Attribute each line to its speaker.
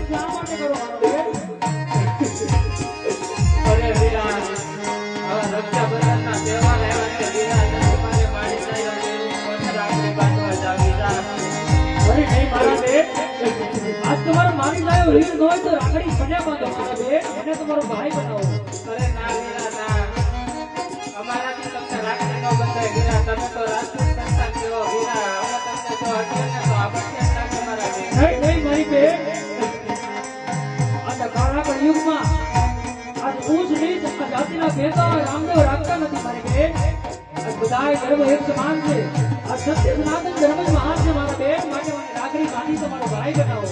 Speaker 1: શા માટે કરો મારો બેન?
Speaker 2: અરે વીરા હવે રક્ષાબંધનના તહેવાર આવ્યા છે વીરા તમારે મારી જાય અને રાખડી બાંધવા જાવ વીરા.
Speaker 1: અરે નહીં મારા બેન, આજ તમારો મારી લાયો હીર ન હોય તો રાખડી મને બાંધો મારા બેન, એને તમારો ભાઈ બનાવો.
Speaker 2: અરે ના વીરા ના, અમારાથી તમને રાખડી ન બંધાય વીરા. તમે તો રાજપૂત સંતાન જેવો વીરા. અમે તમને જો હટીએ ને તો આપણને નાખે મારા બેન.
Speaker 1: નહીં નહીં મારી બેન, આ કાળા યુગમાં આ ઊંચ નીચ આ જાતિના ભેદભાવ રામદેવ રાખતા નથી મારી બેન. આ બધાય ધર્મ એક સમાન છે. આ સત્ય સનાતન ધર્મ જ મહાન છે મારા બેન. માટે મને રાખડી બાંધી તમારો ભાઈ બનાવો.